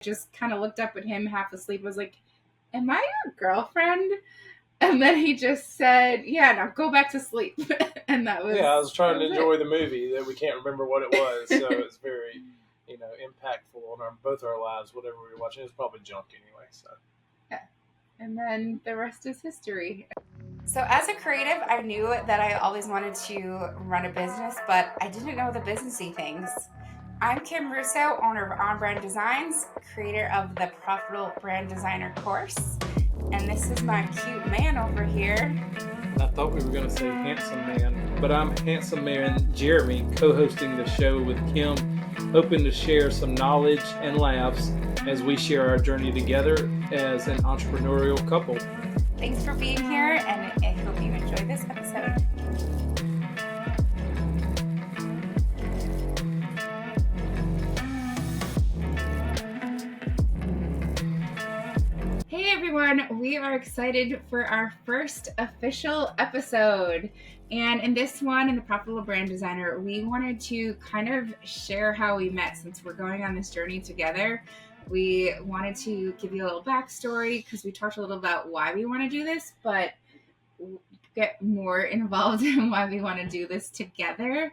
Just kind of looked up at him half asleep. I was like, am I your girlfriend? And then he just said, yeah, now go back to sleep. And that was... Yeah, I was trying to enjoy it. the movie that we can't remember what it was. So it's very, impactful on both our lives, whatever we were watching. It was probably junk anyway. So. Yeah. And then the rest is history. So as a creative, I knew that I always wanted to run a business, but I didn't know the businessy things. I'm Kim Russo, owner of On Brand Designs, creator of the Profitable Brand Designer course. And this is my cute man over here. I thought we were going to say handsome man, but I'm handsome man Jeremy, co-hosting the show with Kim, hoping to share some knowledge and laughs as we share our journey together as an entrepreneurial couple. Thanks for being here, and I hope you enjoy this episode. Hey everyone, we are excited for our first official episode. And in this one, in the Profitable Brand Designer, we wanted to kind of share how we met since we're going on this journey together. We wanted to give you a little backstory because we talked a little about why we want to do this, but get more involved in why we want to do this together.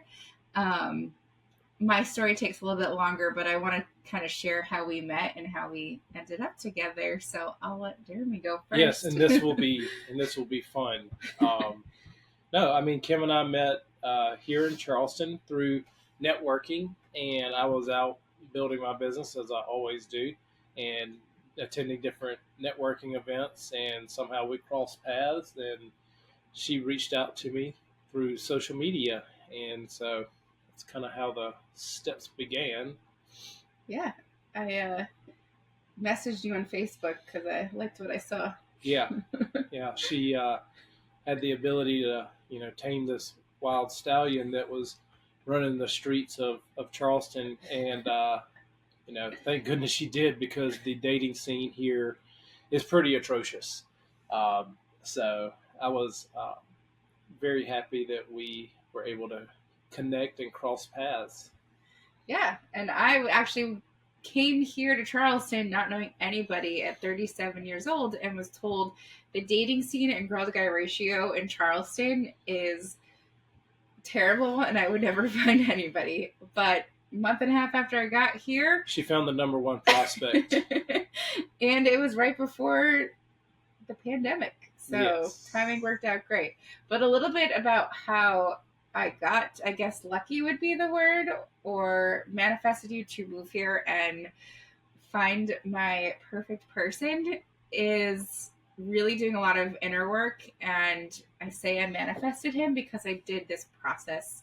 My story takes a little bit longer, but I want to kind of share how we met and how we ended up together. So I'll let Jeremy go first. Yes, and this will be fun. No, I mean Kim and I met here in Charleston through networking, and I was out building my business as I always do, and attending different networking events, and somehow we crossed paths, and she reached out to me through social media, and so that's kind of how the steps began. Yeah, I messaged you on Facebook because I liked what I saw. Yeah, she had the ability to tame this wild stallion that was running the streets of Charleston, and thank goodness she did, because the dating scene here is pretty atrocious. So I was very happy that we were able to connect and cross paths. Yeah, and I actually came here to Charleston not knowing anybody at 37 years old, and was told the dating scene and girl-to-guy ratio in Charleston is terrible and I would never find anybody. But a month and a half after I got here, she found the number one prospect. And it was right before the pandemic. So yes. Timing worked out great. But a little bit about how I got, I guess lucky would be the word, or manifested you to move here and find my perfect person, is really doing a lot of inner work. And I say I manifested him because I did this process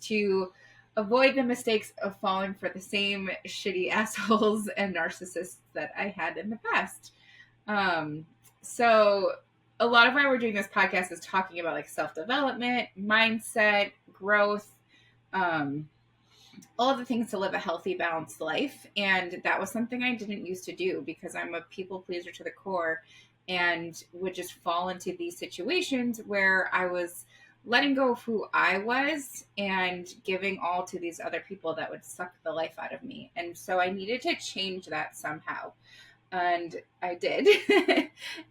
to avoid the mistakes of falling for the same shitty assholes and narcissists that I had in the past. So a lot of why we're doing this podcast is talking about like self-development, mindset, growth, all of the things to live a healthy, balanced life. And that was something I didn't used to do because I'm a people pleaser to the core, and would just fall into these situations where I was letting go of who I was and giving all to these other people that would suck the life out of me. And so I needed to change that somehow. And I did.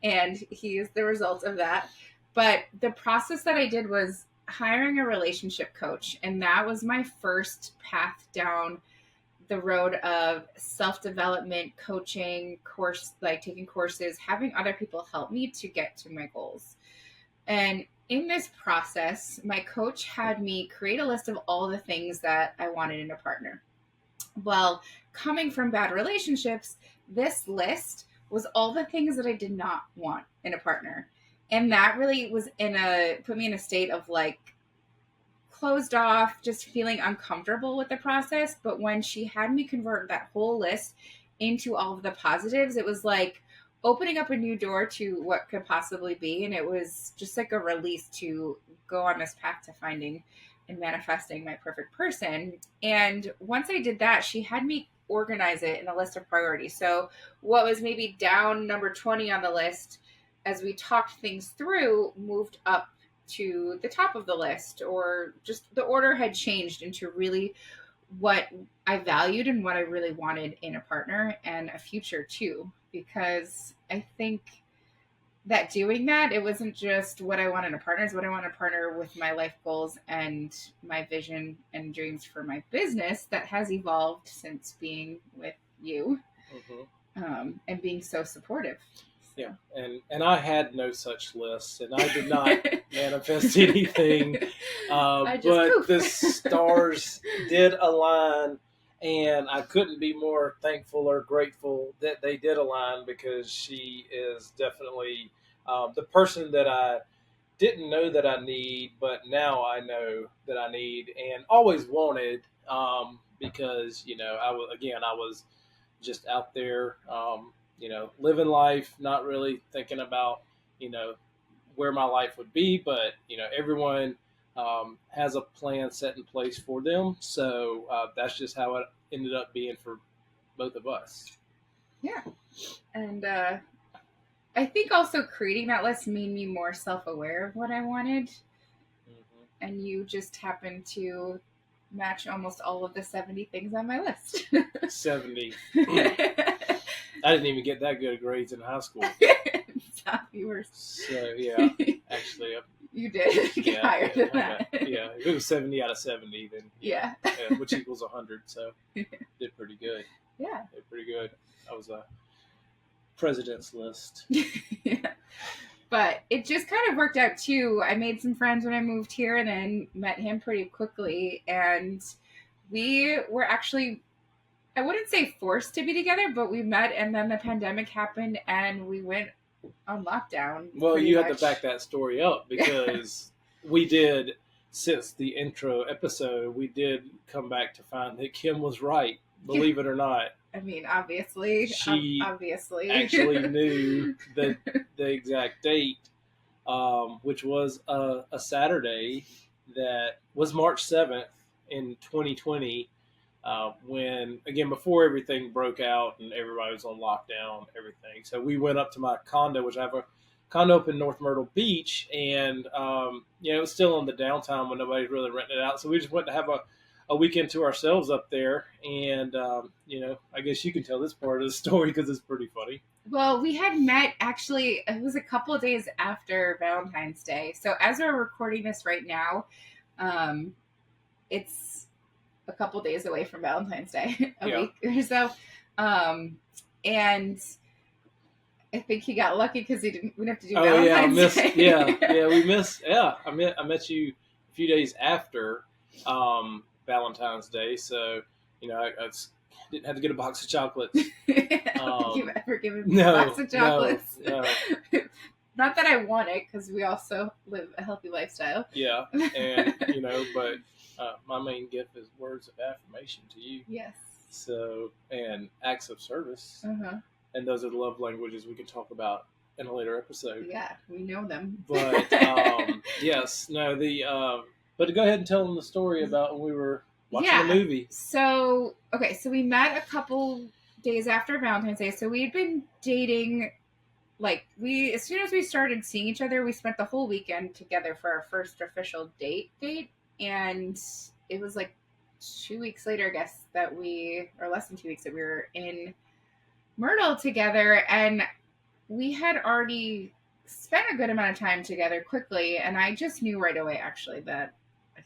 And he is the result of that. But the process that I did was hiring a relationship coach. And that was my first path down the road of self-development, coaching, taking courses, having other people help me to get to my goals. And in this process, my coach had me create a list of all the things that I wanted in a partner. Well, coming from bad relationships, this list was all the things that I did not want in a partner. And that really was put me in a state of like closed off, just feeling uncomfortable with the process. But when she had me convert that whole list into all of the positives, it was like opening up a new door to what could possibly be. And it was just like a release to go on this path to finding and manifesting my perfect person. And once I did that, she had me organize it in a list of priorities. So what was maybe down number 20 on the list, as we talked things through, moved up to the top of the list, or just the order had changed into really what I valued and what I really wanted in a partner and a future too. Because I think that doing that, it wasn't just what I wanted in a partner, it's what I want to partner with my life goals and my vision and dreams for my business that has evolved since being with you, and being so supportive. Yeah, and I had no such list, and I did not manifest anything, but poof. the stars did align, and I couldn't be more thankful or grateful that they did align, because she is definitely the person that I didn't know that I need, but now I know that I need and always wanted, because I was just out there, living life, not really thinking about, you know, where my life would be. But, everyone has a plan set in place for them. So that's just how it ended up being for both of us. Yeah. And I think also creating that list made me more self aware of what I wanted. Mm-hmm. And you just happened to match almost all of the 70 things on my list. 70. I didn't even get that good grades in high school. You were. So, yeah, actually. You did get higher than that. Yeah, if it was 70 out of 70, then yeah, which equals 100. So, did pretty good. Yeah. Did pretty good. I was a president's list. Yeah. But it just kind of worked out too. I made some friends when I moved here and then met him pretty quickly. And we were actually, I wouldn't say forced to be together, but we met and then the pandemic happened and we went on lockdown. Well, you had to back that story up, because we did, since the intro episode, we did come back to find that Kim was right, believe it or not. I mean, obviously, she obviously actually knew the exact date, which was a Saturday that was March 7th in 2020, when, again, before everything broke out and everybody was on lockdown and everything. So we went up to my condo, which I have a condo up in North Myrtle Beach, and it was still in the downtime when nobody's really renting it out. So we just went to have a weekend to ourselves up there, and I guess you can tell this part of the story because it's pretty funny. Well, we had met, actually, it was a couple of days after Valentine's Day. So as we're recording this right now, it's a couple of days away from Valentine's Day, a week or so. And I think he got lucky because we didn't have to do Valentine's Day. We missed. Yeah, I met you a few days after Valentine's Day, so I didn't have to get a box of chocolates. I don't think you've ever given me a box of chocolates. No. Not that I want it, because we also live a healthy lifestyle. Yeah, and but my main gift is words of affirmation to you. Yes. So, and acts of service. Uh-huh. And those are the love languages we can talk about in a later episode. Yeah, we know them. But yes, no, but to go ahead and tell them the story about when we were watching the movie. So we met a couple days after Valentine's Day. So we had been dating, as soon as we started seeing each other, we spent the whole weekend together for our first official date. And it was 2 weeks later, I guess, or less than 2 weeks, that we were in Myrtle together, and we had already spent a good amount of time together quickly, and I just knew right away, actually, that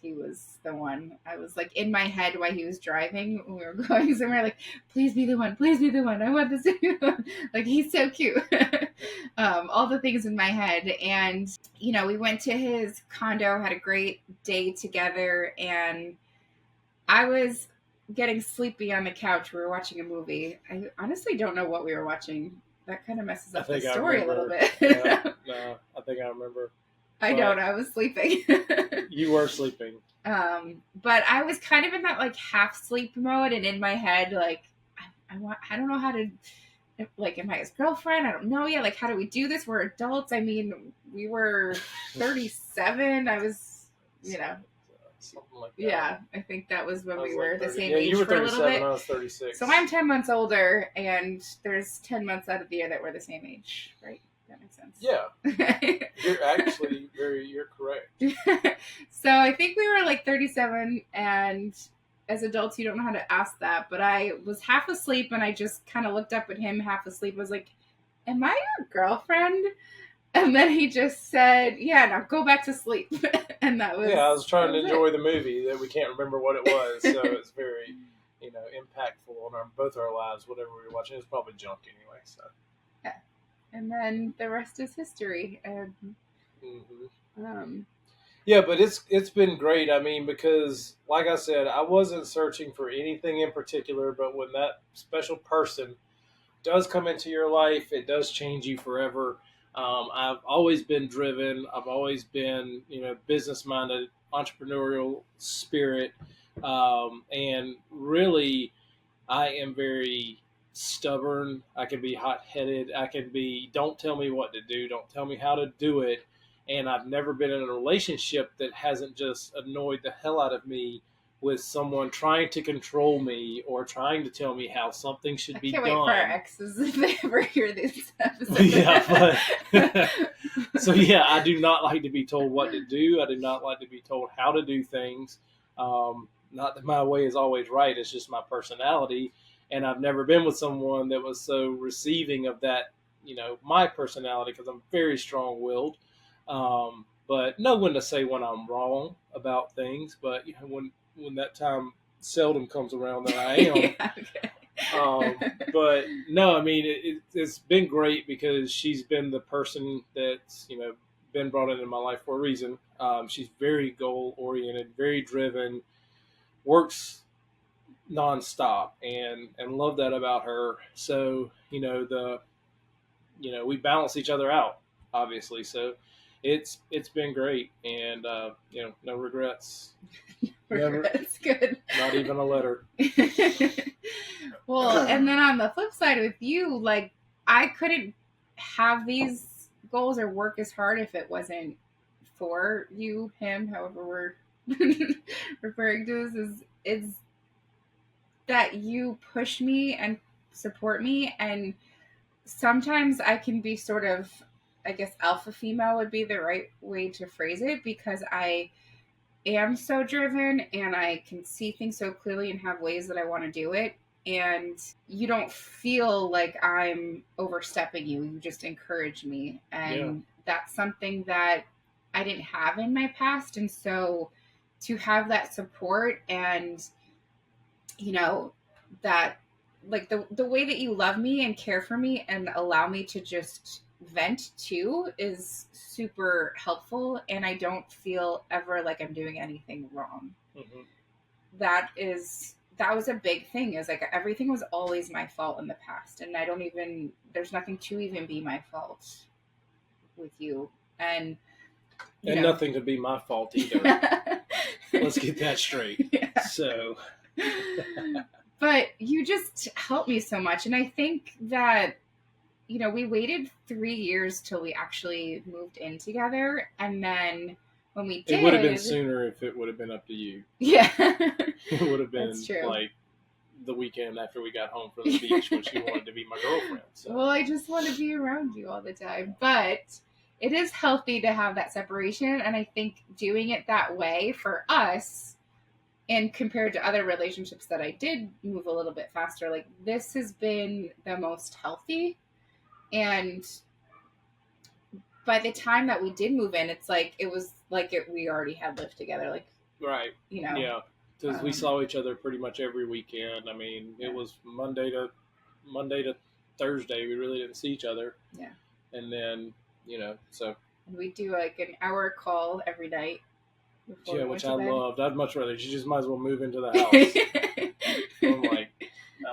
he was the one. I was in my head while he was driving when we were going somewhere, please be the one, I want this to be the one. He's so cute. All the things in my head. And we went to his condo, had a great day together, and I was getting sleepy on the couch. We were watching a movie. I honestly don't know what we were watching. That kind of messes up the story a little bit. No, I think I remember. I don't. I was sleeping. You were sleeping. But I was kind of in that half sleep mode, and in my head, I don't know how to, am I his girlfriend? I don't know yet. How do we do this? We're adults. I mean, we were 37. I was, something like that. Yeah, I think that was when we were the same 30. age you were for a little bit. I was 36. So I'm 10 months older, and there's 10 months out of the year that we're the same age, right? That makes sense. Yeah. You're correct. So I think we were 37, and as adults, you don't know how to ask that. But I was half asleep and I just kind of looked up at him half asleep. I was like, am I your girlfriend? And then he just said, yeah, now go back to sleep. And that was, Yeah, I was trying to enjoy it. the movie that we can't remember what it was. So it's very, impactful on both our lives, whatever we were watching. It was probably junk anyway. So. Yeah. And then the rest is history. And, Mm-hmm. Yeah, but it's been great. I mean, because like I said, I wasn't searching for anything in particular, but when that special person does come into your life, it does change you forever. I've always been driven. I've always been, business minded, entrepreneurial spirit, and really, I am very stubborn. I can be hot headed. I can be, don't tell me what to do. Don't tell me how to do it. And I've never been in a relationship that hasn't just annoyed the hell out of me with someone trying to control me or trying to tell me how something should I be can't done. wait for our exes if they ever hear this episode. Yeah, but so yeah, I do not like to be told what to do. I do not like to be told how to do things. Not that my way is always right. It's just my personality, and I've never been with someone that was so receiving of that. My personality, because I'm very strong-willed. But know when to say when I'm wrong about things. But when that time seldom comes around that I am. Yeah, okay. But no, I mean it's been great because she's been the person that's been brought into my life for a reason. She's very goal oriented, very driven, works nonstop, and love that about her. So we balance each other out, obviously. So it's been great, and no regrets. Regrets, good. Not even a letter. Well, and then on the flip side with you, like I couldn't have these goals or work as hard if it wasn't for you, him, however we're referring to this is that you push me and support me, and sometimes I can be sort of, I guess alpha female would be the right way to phrase it, because I am so driven and I can see things so clearly and have ways that I want to do it. And you don't feel like I'm overstepping you. You just encourage me. And that's something that I didn't have in my past. And so to have that support and, that like the way that you love me and care for me and allow me to just vent too is super helpful, and I don't feel ever like I'm doing anything wrong. Mm-hmm. That was a big thing, is like everything was always my fault in the past, and there's nothing to even be my fault with you, and nothing to be my fault either. Let's get that straight. Yeah. So but you just helped me so much, and I think that we waited 3 years till we actually moved in together. And then when we did... It would have been sooner if it would have been up to you. Yeah. It would have been like the weekend after we got home from the beach when she wanted to be my girlfriend. So. Well, I just want to be around you all the time. But it is healthy to have that separation. And I think doing it that way for us, and compared to other relationships that I did move a little bit faster, like this has been the most healthy. And by the time that we did move in, it was like we already had lived together. Like, right. Yeah. Because we saw each other pretty much every weekend. I mean, it was Monday to Thursday. We really didn't see each other. Yeah. And then, so. And we do like an hour call every night. Yeah, which I loved. I'd much rather. She just might as well move into the house. I'm like,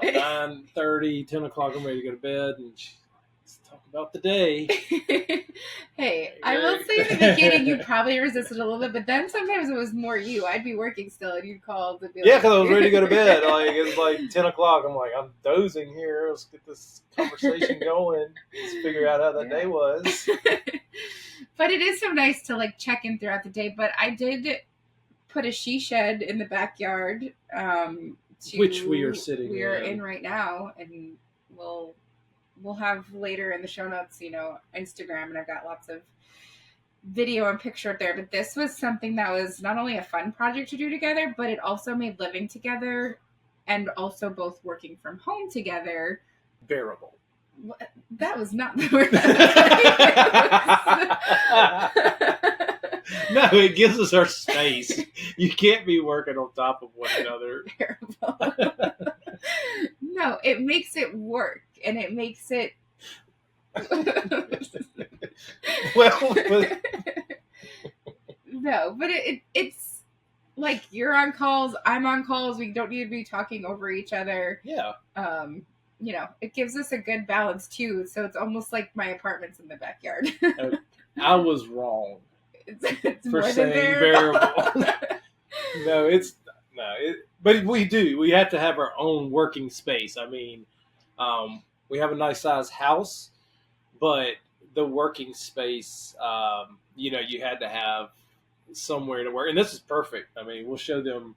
9:30, 10 o'clock, I'm ready to go to bed. And let's talk about the day. Hey, I will say in the beginning you probably resisted a little bit, but then sometimes it was more you. I'd be working still, and you'd call to be like... Yeah, because I was ready to go to bed. Like it was like 10 o'clock. I'm like, I'm dozing here. Let's get this conversation going. Let's figure out how that day was. But it is so nice to like check in throughout the day. But I did put a she shed in the backyard, which we are sitting. We are in right now, and we'll have later in the show notes, Instagram, and I've got lots of video and picture it there, but this was something that was not only a fun project to do together, but it also made living together and also both working from home together bearable. That was not the word. No, it gives us our space. You can't be working on top of one another. No, it makes it work, and it makes it. Well, no, but it's like you're on calls, I'm on calls. We don't need to be talking over each other. Yeah. You know, it gives us a good balance too. So it's almost like my apartment's in the backyard. I was wrong it's for saying bearable. But we do. We have to have our own working space. I mean, we have a nice sized house, but the working space, you know, you had to have somewhere to work, and this is perfect. I mean, we'll show them,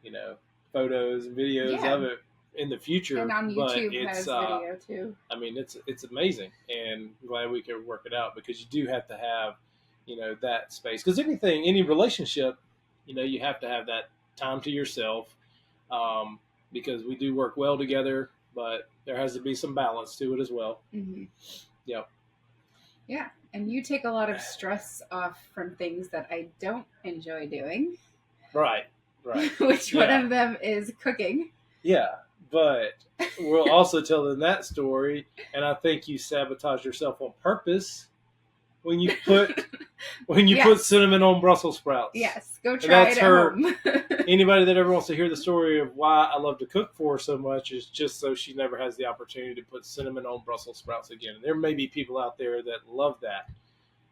you know, photos and videos of it in the future, and on YouTube but has video too. I mean, it's amazing, and I'm glad we could work it out, because you do have to have, you know, that space, because any relationship, you know, you have to have that time to yourself, because we do work well together, but there has to be some balance to it as well. Mm-hmm. Yep. Yeah, and you take a lot of stress off from things that I don't enjoy doing. Right. Which one of them is cooking. Yeah, but we'll also tell them that story, and I think you sabotage yourself on purpose when you put put cinnamon on Brussels sprouts. Yes, go try it at home. Anybody that ever wants to hear the story of why I love to cook for her so much is just so she never has the opportunity to put cinnamon on Brussels sprouts again. And there may be people out there that love that,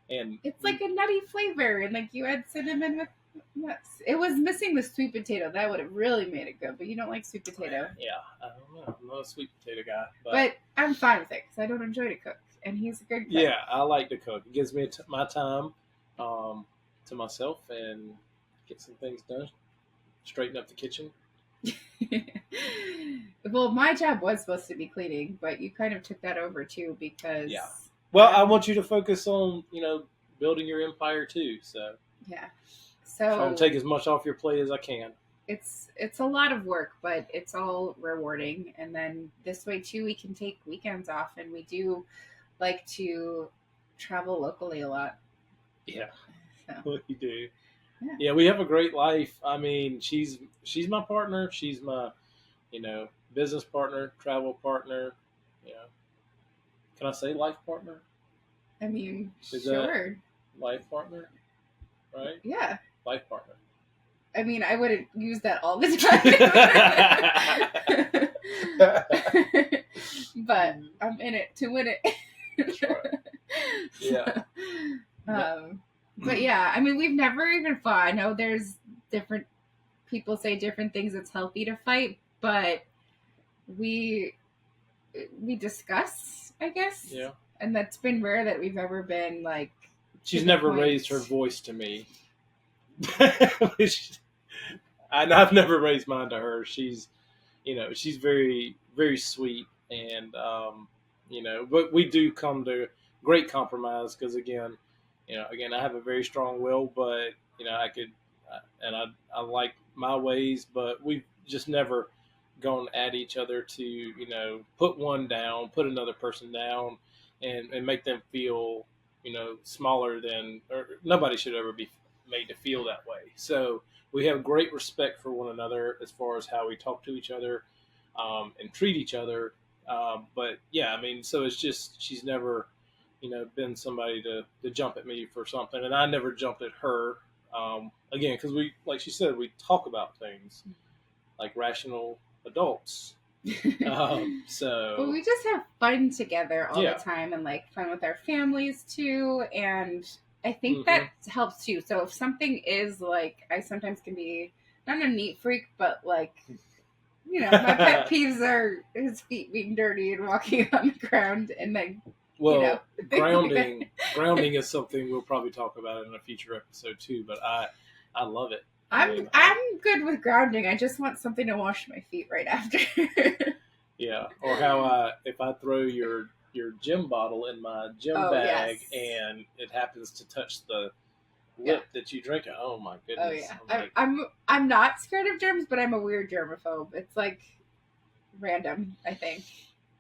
and it's like a nutty flavor, and like you add cinnamon with nuts. It was missing the sweet potato. That would have really made it good, but you don't like sweet potato. Yeah, I don't know. I'm not a sweet potato guy, but I'm fine with it because I don't enjoy to cook, and he's a good cook. Yeah, I like to cook. It gives me my time to myself and get some things done. Straighten up the kitchen. Well, my job was supposed to be cleaning, but you kind of took that over too because. Yeah. Well, I want you to focus on, you know, building your empire too. So. Yeah. So. Trying to take as much off your plate as I can. It's a lot of work, but it's all rewarding. And then this way too, we can take weekends off, and we do like to travel locally a lot. Yeah. So. We do. Yeah, we have a great life. I mean, she's my partner. She's my, you know, business partner, travel partner. You know, can I say life partner? I mean, is sure. That life partner, right? Yeah. Life partner. I mean, I wouldn't use that all the time. But I'm in it to win it. Sure. Yeah. But yeah, I mean, we've never even fought. I know there's different people say different things. It's healthy to fight, but we discuss, I guess. Yeah. And that's been rare that we've ever been like. She's never raised her voice to me. I've never raised mine to her. She's, you know, she's very, very sweet, and you know, but we do come to great compromise because again, I have a very strong will, but you know, I like my ways, but we've just never gone at each other to, you know, put one down, put another person down, and make them feel, you know, smaller than, or nobody should ever be made to feel that way. So we have great respect for one another as far as how we talk to each other and treat each other. But yeah, I mean, so it's just, she's never, you know, been somebody to jump at me for something, and I never jumped at her. Again, because we, like she said, we talk about things like rational adults. So well, we just have fun together all the time, and like fun with our families too, and I think that helps too. So if something is like, I sometimes can be not a neat freak, but like, you know, my pet peeves are his feet being dirty and walking on the ground, and then grounding is something we'll probably talk about in a future episode too. But I love it. I'm good with grounding. I just want something to wash my feet right after. Yeah, or how if I throw your your gym bottle in my gym Oh, bag, yes. and it happens to touch the Yeah. lip that you drink it. Oh my Oh goodness! yeah. I'm like, I'm not scared of germs, but I'm a weird germaphobe. It's like random, I think.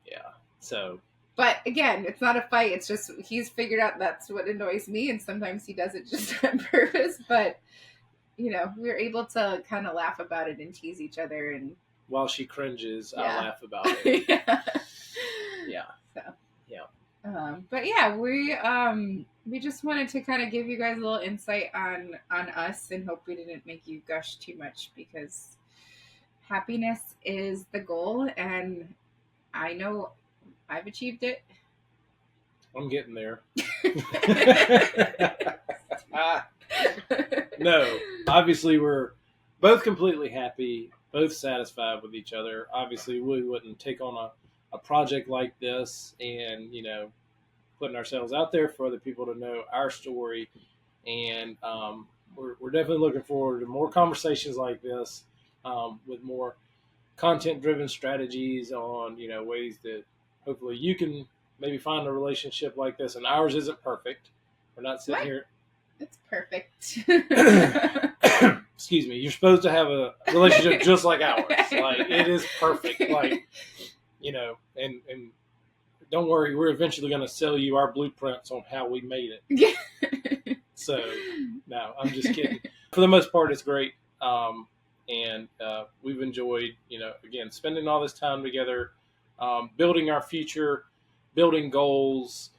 yeah. So But again, it's not a fight. It's just he's figured out that's what annoys me, and sometimes he does it just on purpose. But we're able to kind of laugh about it and tease each other, and while she cringes, I yeah, laugh about it. yeah. Yeah. So, Yeah. but yeah, we just wanted to kind of give you guys a little insight on us, and hope we didn't make you gush too much, because happiness is the goal, and I know I've achieved it. I'm getting there. No, obviously we're both completely happy, both satisfied with each other. Obviously, we wouldn't take on a project like this and, putting ourselves out there for other people to know our story. And we're definitely looking forward to more conversations like this, with more content-driven strategies on, ways that hopefully you can maybe find a relationship like this. And ours isn't perfect. We're not sitting What? here. It's perfect. Excuse me. You're supposed to have a relationship just like ours. Like, it is perfect. Like, and don't worry, we're eventually going to sell you our blueprints on how we made it. So, no, I'm just kidding. For the most part, it's great. And we've enjoyed, again, spending all this time together, building our future, building goals,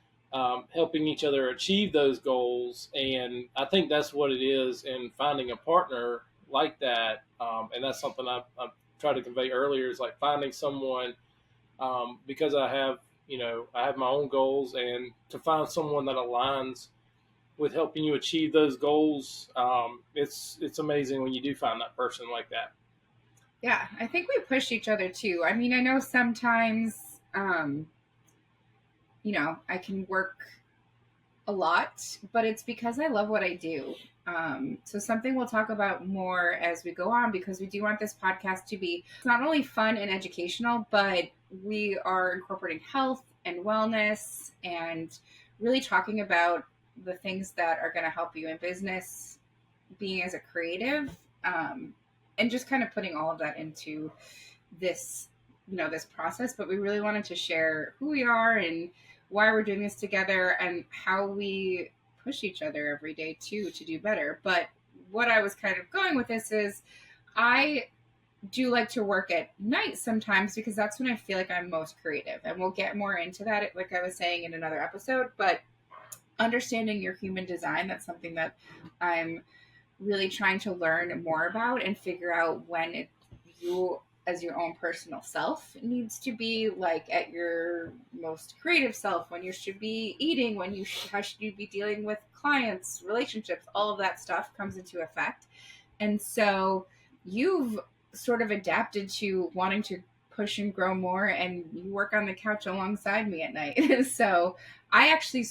helping each other achieve those goals. And I think that's what it is in finding a partner like that. And that's something I've tried to convey earlier, is like finding someone, because I have my own goals, and to find someone that aligns with helping you achieve those goals. It's amazing when you do find that person like that. Yeah, I think we push each other too. I mean, I know sometimes, I can work a lot, but it's because I love what I do. So something we'll talk about more as we go on, because we do want this podcast to be not only fun and educational, but we are incorporating health and wellness, and really talking about the things that are going to help you in business, being as a creative, and just kind of putting all of that into this, this process. But we really wanted to share who we are and why we're doing this together, and how we push each other every day too to do better. But what I was kind of going with this is, I do like to work at night sometimes, because that's when I feel like I'm most creative. And we'll get more into that, like I was saying, in another episode. But understanding your human design, that's something that I'm really trying to learn more about, and figure out when you as your own personal self needs to be like at your most creative self, when you should be eating, when how should you be dealing with clients, relationships, all of that stuff comes into effect. And so you've sort of adapted to wanting to push and grow more, and you work on the couch alongside me at night. So I actually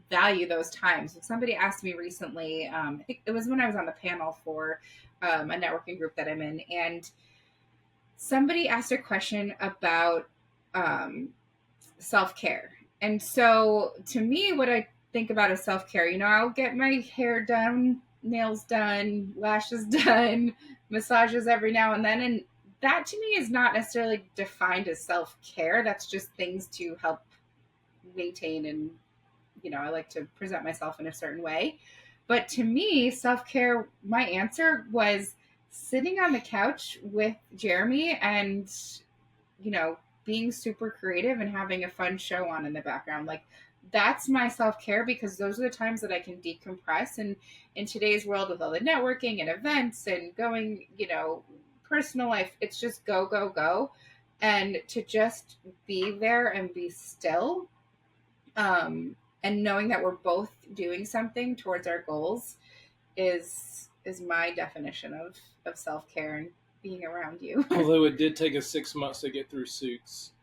value those times. Somebody asked me recently, I think it was when I was on the panel for a networking group that I'm in, and somebody asked a question about self-care. And so to me, what I think about is self-care. I'll get my hair done, nails done, lashes done, massages every now and then. And that to me is not necessarily defined as self-care. That's just things to help maintain, and I like to present myself in a certain way. But to me, self-care, my answer was sitting on the couch with Jeremy, and being super creative and having a fun show on in the background. Like, that's my self-care, because those are the times that I can decompress. And in today's world, with all the networking and events and going, personal life, it's just go, go, go. And to just be there and be still, and knowing that we're both doing something towards our goals, is my definition of self-care and being around you. Although it did take us 6 months to get through Suits.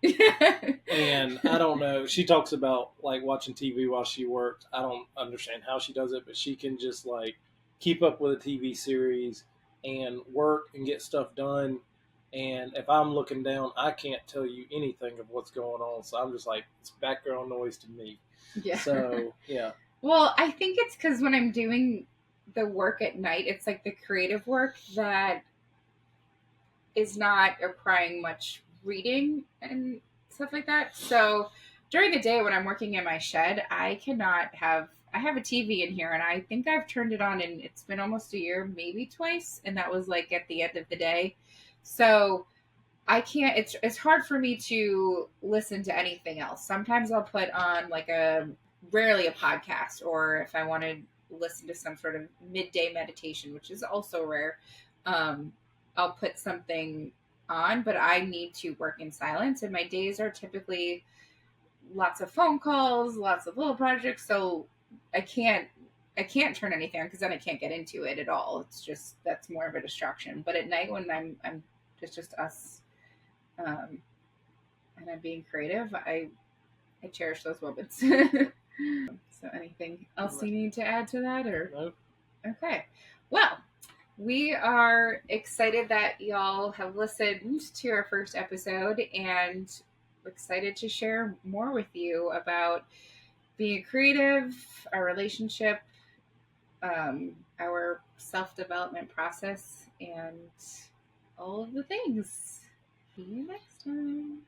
And I don't know. She talks about like watching TV while she worked. I don't understand how she does it, but she can just like keep up with a TV series and work and get stuff done And if I'm looking down, I can't tell you anything of what's going on. So I'm just like, it's background noise to me. Yeah. So, yeah. Well, I think it's because when I'm doing the work at night, it's like the creative work that is not requiring much reading and stuff like that. So during the day when I'm working in my shed, I have a TV in here and I think I've turned it on and it's been almost a year, maybe twice, and that was like at the end of the day. So I can't it's hard for me to listen to anything else. Sometimes I'll put on like a rarely a podcast, or if I want to listen to some sort of midday meditation, which is also rare. Um I'll put something on, but I need to work in silence and my days are typically lots of phone calls, lots of little projects, so I can't I can't turn anything on because then I can't get into it at all. It's just that's more of a distraction. But at night when I'm it's just us, um, and I'm being creative, I cherish those moments. So anything else you need to add to that, or No. okay? Well, we are excited that y'all have listened to our first episode and excited to share more with you about being creative, our relationship, our self development process, and all of the things. See you next time.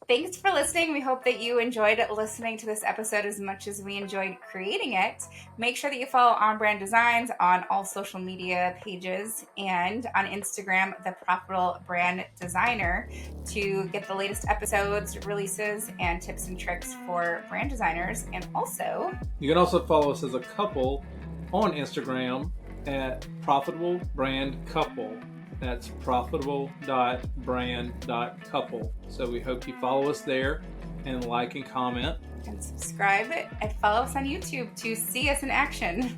Thanks for listening. We hope that you enjoyed listening to this episode as much as we enjoyed creating it. Make sure that you follow On Brand Designs on all social media pages and on Instagram, The Profitable Brand Designer, to get the latest episodes, releases, and tips and tricks for brand designers. And also, you can also follow us as a couple on Instagram at Profitable Brand Couple. That's profitable.brand.couple. So we hope you follow us there and like and comment. And subscribe and follow us on YouTube to see us in action.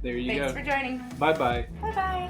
There you go. Thanks for joining. Bye-bye. Bye-bye.